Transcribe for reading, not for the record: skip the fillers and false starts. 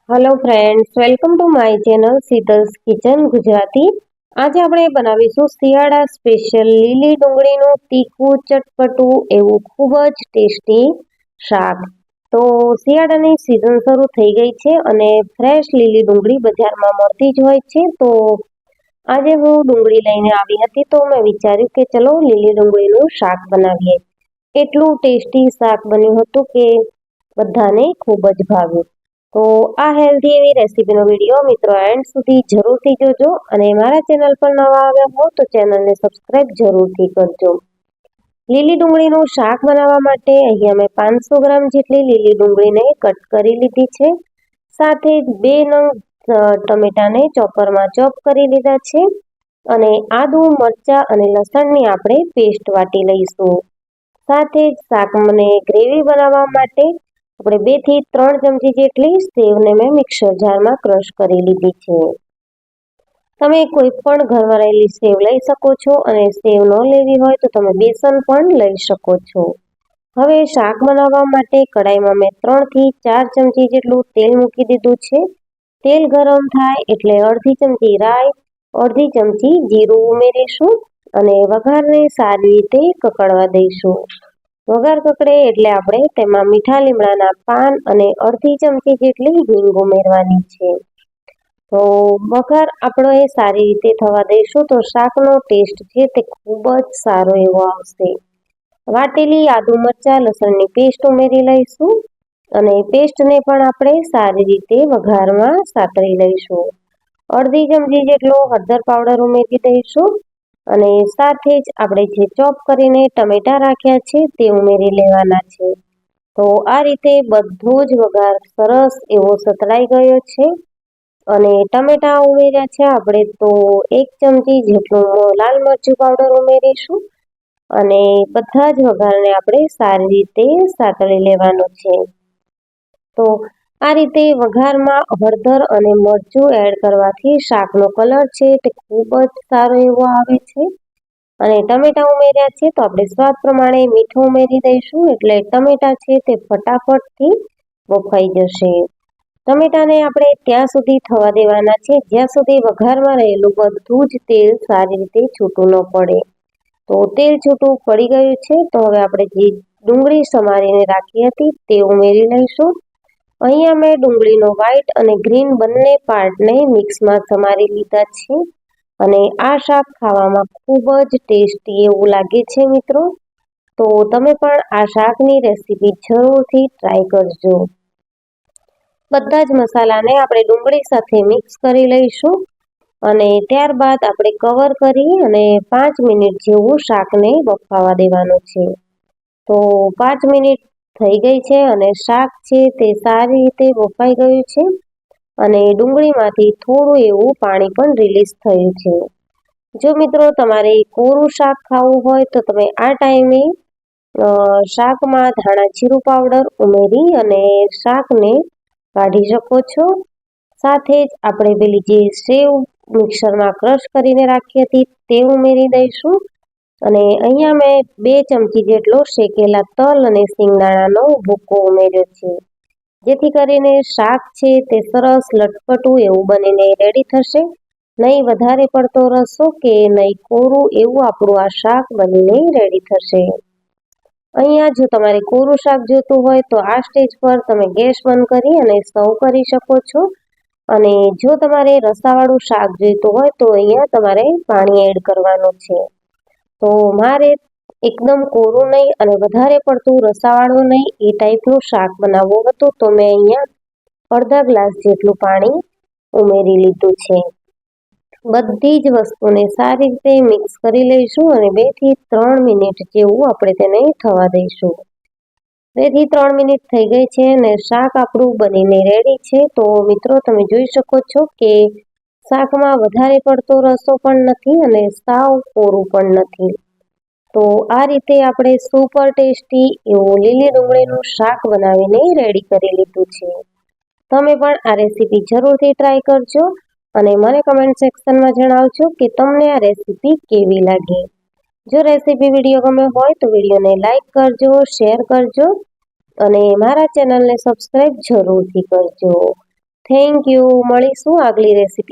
Hello friends, welcome to my channel Sheetal's kitchen Gujarati. આજે આપણે બનાવીશું શિયાળા સ્પેશિયલ લીલી ડુંગળીનું તીખું ચટપટું એવું ખૂબ જ ટેસ્ટી શાક. તો શિયાળાની સિઝન શરૂ થઈ ગઈ છે અને ફ્રેશ લીલી ડુંગળી બજારમાં મળતી જ હોય છે. તો આજે હું ડુંગળી લઈને આવી હતી, તો મેં વિચાર્યું કે ચલો લીલી ડુંગળીનું શાક બનાવીએ. એટલું ટેસ્ટી શાક બન્યું હતું કે બધાને ખૂબ જ ભાવ્યું. તો આ હેલ્ધી એવી રેસીપીનો વિડીયો મિત્રો એન્ડ સુધી જરૂરથી જોજો અને મારા ચેનલ પર નવા આવ્યા હો તો ચેનલને સબસ્ક્રાઇબ જરૂરથી કરજો. લીલી ડુંગળીનું શાક બનાવવા માટે અહીંયા મેં 500 ગ્રામ જેટલી લીલી ડુંગળીને કટ કરી લીધી છે. સાથે જ 2 નંગ ટમેટાને ચોપરમાં ચોપ કરી લીધા છે અને આદુ, મરચાં અને લસણની આપણે પેસ્ટ વાટી લઈશું. સાથે જ શાકને ગ્રેવી બનાવવા માટે આપણે 2 થી 3 ચમચી જેટલી સેવને મેં મિક્સર જારમાં ક્રશ કરી લીધી છે. તમે કોઈ પણ ઘરમાં રહેલી સેવ લઈ શકો છો અને સેવ ન લેવી હોય તો તમે બેસન પણ લઈ શકો છો. હવે શાક બનાવવા માટે કડાઈમાં મેં 3 થી 4 ચમચી જેટલું તેલ મૂકી દીધું છે. તેલ ગરમ થાય એટલે અડધી ચમચી રાઈ, અડધી ચમચી જીરું ઉમેરીશું અને વઘારને સારી રીતે કકડવા દઈશું. વઘાર કકડે એટલે આપણે તેમાં મીઠા લીમડાના પાન અને અડધી ચમચી જેટલી હિંગ ઉમેરવાની છે. તો વઘાર આપણો એ સારી રીતે થવા દઈશું તો શાકનો ટેસ્ટ છે તે ખૂબ જ સારો એવો આવશે. વાટેલી આદુ, મરચાં, લસણની પેસ્ટ ઉમેરી લઈશું અને પેસ્ટને પણ આપણે સારી રીતે વઘારમાં સાતળી લઈશું. અડધી ચમચી જેટલો હળદર પાવડર ઉમેરી દઈશું અને સાથે જ આપણે જે ચોપ કરીને ટમેટા રાખ્યા છે તે ઉમેરી લેવાના છે. તો આ રીતે બધો જ વઘાર સરસ એવો સતળાઈ ગયો છે અને ટમેટા ઉમેર્યા છે આપણે તો 1 ચમચી જેટલું લાલ મરચું પાવડર ઉમેરીશું અને બધા જ વઘારને આપણે સારી રીતે સાતળી લેવાનો છે. તો આ રીતે વઘારમાં હળદર અને મરચું એડ કરવાથી શાકનો કલર છે તે ખૂબ જ સારો એવો આવે છે. અને ટમેટા ઉમેર્યા છે તો આપણે સ્વાદ પ્રમાણે મીઠું ઉમેરી દઈશું એટલે ટમેટા છે તે ફટાફટથી બફાઈ જશે. ટમેટાને આપણે ત્યાં સુધી થવા દેવાના છે જ્યાં સુધી વઘારમાં રહેલું બધું જ તેલ સારી રીતે છૂટું ન પડે. તો તેલ છૂટું પડી ગયું છે તો હવે આપણે જે ડુંગળી સમારીને રાખી હતી તે ઉમેરી લઈશું. અહીંયા મેં ડુંગળીનો વ્હાઈટ અને ગ્રીન બંને પાર્ટને મિક્સમાં સમારી લીધા છે અને આ શાક ખાવામાં ખૂબ જ ટેસ્ટી એવું લાગે છે મિત્રો. તો તમે પણ આ શાકની રેસીપી જરૂરથી ટ્રાય કરજો. બધા જ મસાલાને આપણે ડુંગળી સાથે મિક્સ કરી લઈશું અને ત્યારબાદ આપણે કવર કરી અને 5 મિનિટ જેવું શાકને બફાવા દેવાનું છે. તો 5 મિનિટ થઈ ગઈ છે અને શાક છે તે સારી રીતે બફાઈ ગયું છે અને ડુંગળીમાંથી થોડું એવું પાણી પણ રિલીઝ થયું છે. જો મિત્રો તમારે કોરું શાક ખાવું હોય તો તમે આ ટાઈમે શાકમાં ધાણા જીરું પાવડર ઉમેરી અને શાકને કાઢી શકો છો. સાથે જ આપણે પેલી જે સેવ મિક્સરમાં ક્રશ કરીને રાખી હતી તે ઉમેરી દઈશું અને અહીંયા મેં 2 ચમચી જેટલો શેકેલા તલ અને સિંગદાણાનો ભૂકો ઉમેર્યો છે જેથી કરીને શાક છે તે સરસ લટપટું એવું બનીને રેડી થશે. નહીં વધારે પડતો રસો કે નહીં કોરું એવું આપણું આ શાક બનીને રેડી થશે. અહીંયા જો તમારે કોરું શાક જોતું હોય તો આ સ્ટેજ પર તમે ગેસ બંધ કરી અને સર્વ કરી શકો છો અને જો તમારે રસાવાળું શાક જોઈતું હોય તો અહીંયા તમારે પાણી એડ કરવાનું છે. તો મારે એકદમ કોરું નહીં અને વધારે પડતું રસાવાળું નહીં એ ટાઈપનું શાક બનાવવું હતું તો મેં અહીંયા અડધા ગ્લાસ જેટલું પાણી ઉમેરી લીધું છે. બધી જ વસ્તુને સારી રીતે મિક્સ કરી લઈશું અને 2 થી 3 મિનિટ જેવું આપણે તેને થવા દઈશું. 2 થી 3 મિનિટ થઈ ગઈ છે અને શાક આપણું બનીને રેડી છે. તો મિત્રો તમે જોઈ શકો છો કે શાકમાં વધારે પડતો રસો પણ નથી અને સાવ કોરું પણ નથી. તો આ રીતે આપણે સુપર ટેસ્ટી એવું લીલી ડુંગળીનું શાક બનાવીને રેડી કરી લીધું છે. તમે પણ આ રેસીપી જરૂરથી ટ્રાય કરજો અને મને કમેન્ટ સેક્શનમાં જણાવજો કે તમને આ રેસીપી કેવી લાગી. જો રેસીપી વિડીયો ગમે હોય તો વિડીયોને લાઈક કરજો, શેર કરજો અને મારા ચેનલને સબસ્ક્રાઇબ જરૂરથી કરજો. Thank you. મળીશું આગલી રેસીપી.